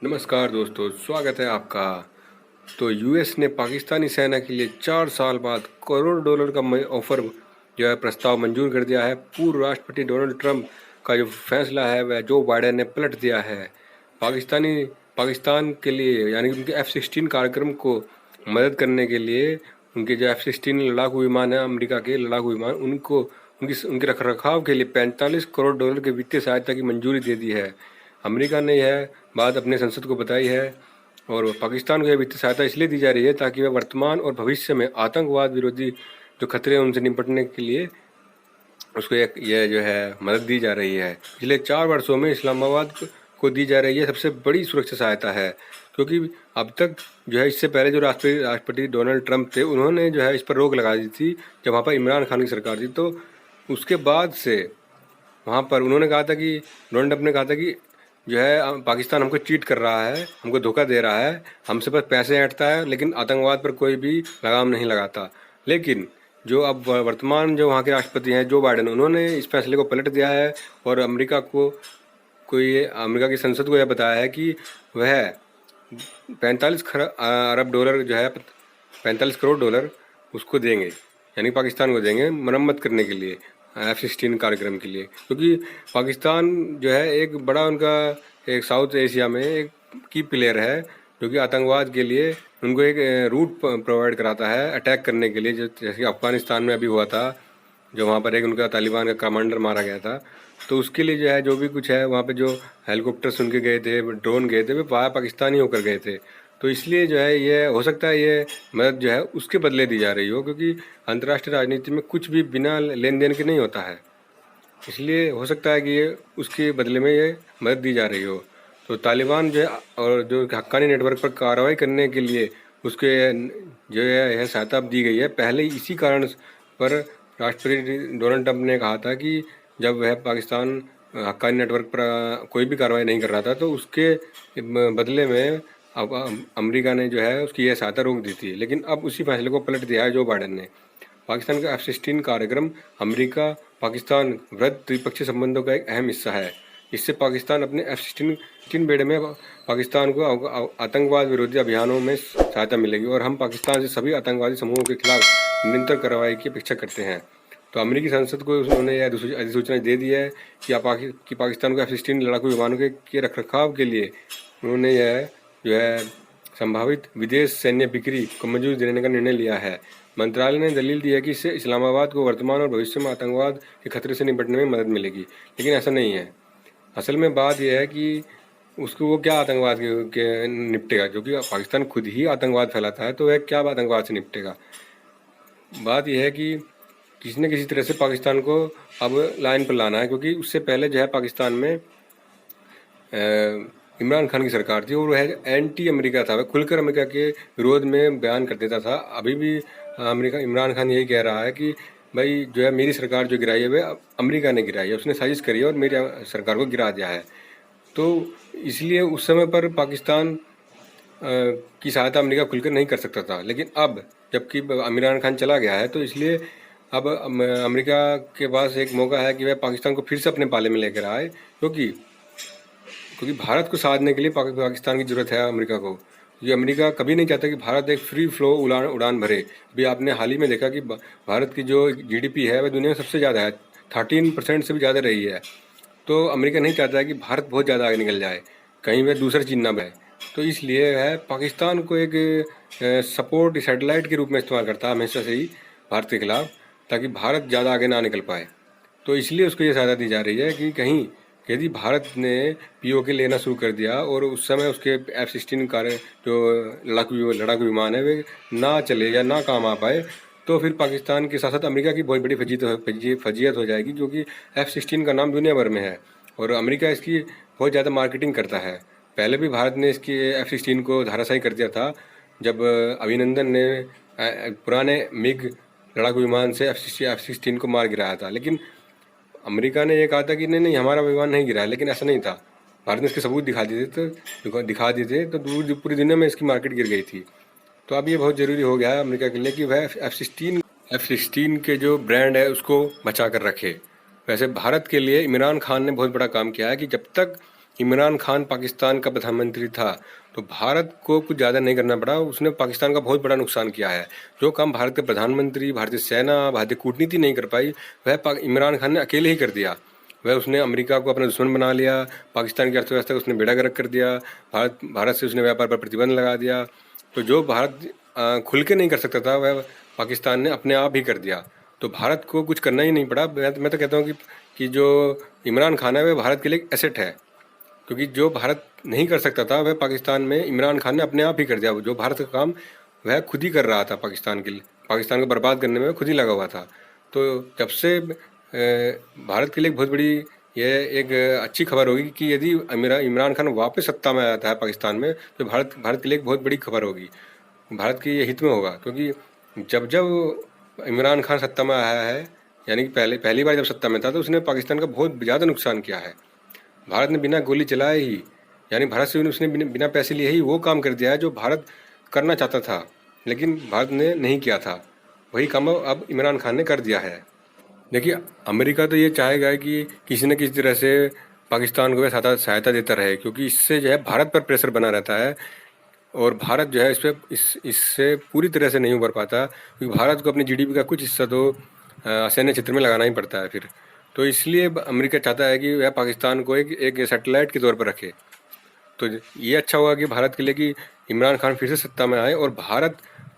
नमस्कार दोस्तों, स्वागत है आपका। तो यूएस ने पाकिस्तानी सेना के लिए 4 साल बाद करोड़ डॉलर का ऑफर जो है प्रस्ताव मंजूर कर दिया है। पूर्व राष्ट्रपति डोनाल्ड ट्रंप का जो फैसला है वह जो बाइडेन ने पलट दिया है। पाकिस्तान के लिए यानी कि उनके F-16 कार्यक्रम को मदद करने के लिए उनके जो F-16 लड़ाकू विमान है, अमेरिका के लड़ाकू विमान, उनके रखरखाव के लिए 45 करोड़ डॉलर की वित्तीय सहायता की मंजूरी दे दी है। अमेरिका ने यह बात अपने संसद को बताई है और पाकिस्तान को यह वित्तीय सहायता इसलिए दी जा रही है ताकि वह वर्तमान और भविष्य में आतंकवाद विरोधी जो खतरे हैं उनसे निपटने के लिए उसको यह जो है मदद दी जा रही है। पिछले 4 वर्षों में इस्लामाबाद को दी जा रही है सबसे बड़ी सुरक्षा सहायता है, क्योंकि अब तक जो है इससे पहले जो राष्ट्रपति डोनाल्ड ट्रंप थे उन्होंने जो है इस पर रोक लगा दी थी जब वहाँ पर इमरान खान की सरकार थी। तो उसके बाद से वहाँ पर उन्होंने कहा था कि डोनाल्ड ट्रंप ने कहा था कि जो है पाकिस्तान हमको चीट कर रहा है, हमको धोखा दे रहा है, हमसे बस पैसे ऐंठता है लेकिन आतंकवाद पर कोई भी लगाम नहीं लगाता। लेकिन जो अब वर्तमान जो वहाँ के राष्ट्रपति हैं जो बाइडेन, उन्होंने इस फैसले को पलट दिया है और अमेरिका की संसद को यह बताया है कि वह 45 अरब डॉलर जो है 45 करोड़ डॉलर उसको देंगे, यानी पाकिस्तान को देंगे मरम्मत करने के लिए F-16 कार्यक्रम के लिए। क्योंकि पाकिस्तान जो है एक बड़ा उनका एक साउथ एशिया में एक की प्लेयर है जो कि आतंकवाद के लिए उनको एक रूट प्रोवाइड कराता है अटैक करने के लिए, जैसे अफगानिस्तान में अभी हुआ था जो वहाँ पर एक उनका तालिबान का कमांडर मारा गया था। तो उसके लिए जो है जो भी कुछ है वहाँ पे जो हेलीकॉप्टर्स उनके गए थे, ड्रोन गए थे, वे वहाँ पाकिस्तानी होकर गए थे। तो इसलिए जो है ये हो सकता है ये मदद जो है उसके बदले दी जा रही हो, क्योंकि अंतर्राष्ट्रीय राजनीति में कुछ भी बिना लेन देन के नहीं होता है। इसलिए हो सकता है कि ये उसके बदले में ये मदद दी जा रही हो। तो तालिबान जो है और जो हक्कानी नेटवर्क पर कार्रवाई करने के लिए उसके जो है यह सहायता दी गई है। पहले इसी कारण पर राष्ट्रपति डोनाल्ड ट्रंप ने कहा था कि जब वह पाकिस्तान हक्कानी नेटवर्क पर कोई भी कार्रवाई नहीं कर रहा था तो उसके बदले में अब अमेरिका ने जो है उसकी यह सहायता रोक दी थी। लेकिन अब उसी फैसले को पलट दिया है जो बाइडेन ने। पाकिस्तान का F-16 कार्यक्रम अमेरिका पाकिस्तान वृहद द्विपक्षीय संबंधों का एक अहम हिस्सा है। इससे पाकिस्तान अपने F-16 बेड़े में पाकिस्तान को आतंकवाद विरोधी अभियानों में सहायता मिलेगी और हम पाकिस्तान से सभी आतंकवादी समूहों के खिलाफ निरंतर कार्रवाई की अपेक्षा करते हैं। तो अमेरिकी संसद को उन्होंने यह अधिसूचना दे दी है कि पाकिस्तान को F-16 लड़ाकू विमानों के रखरखाव के लिए उन्होंने यह जो है संभावित विदेश सैन्य बिक्री को मंजूरी देने का निर्णय लिया है। मंत्रालय ने दलील दी है कि इससे इस्लामाबाद को वर्तमान और भविष्य में आतंकवाद के खतरे से निपटने में मदद मिलेगी, लेकिन ऐसा नहीं है। असल में बात यह है कि उसको वो क्या आतंकवाद के निपटेगा, जो कि पाकिस्तान खुद ही आतंकवाद फैलाता है, तो वह क्या आतंकवाद से निपटेगा। बात यह है कि किसी न किसी तरह से पाकिस्तान को अब लाइन पर लाना है, क्योंकि उससे पहले जो है पाकिस्तान में इमरान खान की सरकार थी और वह एंटी अमेरिका था, वह खुलकर अमेरिका के विरोध में बयान कर देता था। अभी भी इमरान खान यही कह रहा है कि भाई जो है मेरी सरकार जो गिराई है वह अमेरिका ने गिराई है, उसने साजिश करी है और मेरी सरकार को गिरा दिया है। तो इसलिए उस समय पर पाकिस्तान की सहायता अमेरिका खुलकर नहीं कर सकता था। लेकिन अब जबकि इमरान खान चला गया है तो इसलिए अब अमेरिका के पास एक मौका है कि वह पाकिस्तान को फिर से अपने पाले में लेकर आए, क्योंकि भारत को साधने के लिए पाकिस्तान की ज़रूरत है अमेरिका को। ये अमेरिका कभी नहीं चाहता कि भारत एक फ्री फ्लो उड़ान भरे। अभी आपने हाल ही में देखा कि भारत की जो GDP है वह दुनिया में सबसे ज़्यादा है, 13% से भी ज़्यादा रही है। तो अमेरिका नहीं चाहता है कि भारत बहुत ज़्यादा आगे निकल जाए, कहीं वह दूसरा चीन ना बने। तो इसलिए वह पाकिस्तान को एक सपोर्ट सैटेलाइट के रूप में इस्तेमाल करता है हमेशा से ही भारत के खिलाफ, ताकि भारत ज़्यादा आगे ना निकल पाए। तो इसलिए उसको ये सहायता दी जा रही है कि कहीं यदि भारत ने POK लेना शुरू कर दिया और उस समय उसके F-16 जो लड़ाकू विमान है वे ना चले या ना काम आ पाए, तो फिर पाकिस्तान के साथ साथ अमेरिका की बहुत बड़ी फजीयत हो जाएगी, क्योंकि F-16 का नाम दुनिया भर में है और अमेरिका इसकी बहुत ज़्यादा मार्केटिंग करता है। पहले भी भारत ने इसकी F-16 को धराशायी कर दिया था जब अभिनंदन ने पुराने मिग लड़ाकू विमान से F-16 को मार गिराया था। लेकिन अमेरिका ने ये कहा था कि नहीं हमारा विमान नहीं गिरा है, लेकिन ऐसा नहीं था। भारत ने इसके सबूत दिखा दिए तो पूरी दुनिया में इसकी मार्केट गिर गई थी। तो अब ये बहुत ज़रूरी हो गया है अमेरिका के लिए कि वह F-16 के जो ब्रांड है उसको बचा कर रखे। वैसे भारत के लिए इमरान खान ने बहुत बड़ा काम किया है कि जब तक इमरान खान पाकिस्तान का प्रधानमंत्री था तो भारत को कुछ ज़्यादा नहीं करना पड़ा, उसने पाकिस्तान का बहुत बड़ा नुकसान किया है। जो काम भारत के प्रधानमंत्री, भारतीय सेना, भारतीय कूटनीति नहीं कर पाई, वह इमरान खान ने अकेले ही कर दिया। वह उसने अमेरिका को अपना दुश्मन बना लिया, पाकिस्तान की अर्थव्यवस्था को उसने बेड़ा गर्क कर दिया, भारत से उसने व्यापार पर प्रतिबंध लगा दिया। तो जो भारत खुल के नहीं कर सकता था वह पाकिस्तान ने अपने आप ही कर दिया। तो भारत को कुछ करना ही नहीं पड़ा। मैं तो कहता हूँ कि जो इमरान खान है वह भारत के लिए एक एसेट है, क्योंकि जो भारत नहीं कर सकता था वह पाकिस्तान में इमरान खान ने अपने आप ही कर दिया। जो भारत का काम वह खुद ही कर रहा था, पाकिस्तान के लिए, पाकिस्तान को बर्बाद करने में खुद ही लगा हुआ था। तो जब से भारत के लिए बहुत बड़ी यह एक अच्छी खबर होगी कि यदि इमरान खान वापस सत्ता में आता है पाकिस्तान में, तो भारत के लिए एक बहुत बड़ी खबर होगी, भारत के ये हित में होगा। क्योंकि जब जब इमरान खान सत्ता में आया है, यानी कि पहली बार जब सत्ता में था, तो उसने पाकिस्तान का बहुत ज़्यादा नुकसान किया है। भारत ने बिना गोली चलाए ही, यानी भारत से उसने बिना पैसे लिए ही वो काम कर दिया है जो भारत करना चाहता था, लेकिन भारत ने नहीं किया था। वही काम अब इमरान खान ने कर दिया है। देखिए, अमेरिका तो ये चाहेगा कि किसी न किसी तरह से पाकिस्तान को सहायता देता रहे, क्योंकि इससे जो है भारत पर प्रेशर बना रहता है और भारत जो है इससे पूरी तरह से नहीं उभर पाता, क्योंकि भारत को अपनी जीडीपी का कुछ हिस्सा तो सैन्य क्षेत्र में लगाना ही पड़ता है फिर। तो इसलिए अमेरिका चाहता है कि वह पाकिस्तान को एक सैटेलाइट के तौर पर रखे। तो ये अच्छा होगा कि भारत के लिए कि इमरान खान फिर से सत्ता में आए और भारत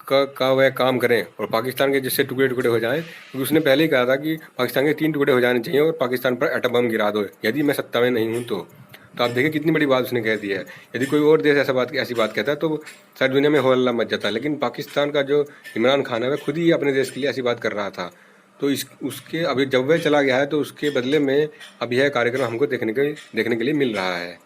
का वह काम करें और पाकिस्तान के जिससे टुकड़े टुकड़े हो जाएं, क्योंकि उसने पहले ही कहा था कि पाकिस्तान के 3 टुकड़े हो जाने चाहिए और पाकिस्तान पर एटम बम गिरा दो यदि मैं सत्ता में नहीं हूँ तो। आप देखिए कितनी बड़ी बात उसने कह दी है। यदि कोई और देश ऐसी बात कहता है तो सारी दुनिया में हो हल्ला मच जाता है, लेकिन पाकिस्तान का जो इमरान खान है वह खुद ही अपने देश के लिए ऐसी बात कर रहा था। तो उसके अभी जब वह चला गया है तो उसके बदले में अब यह कार्यक्रम हमको देखने के लिए मिल रहा है।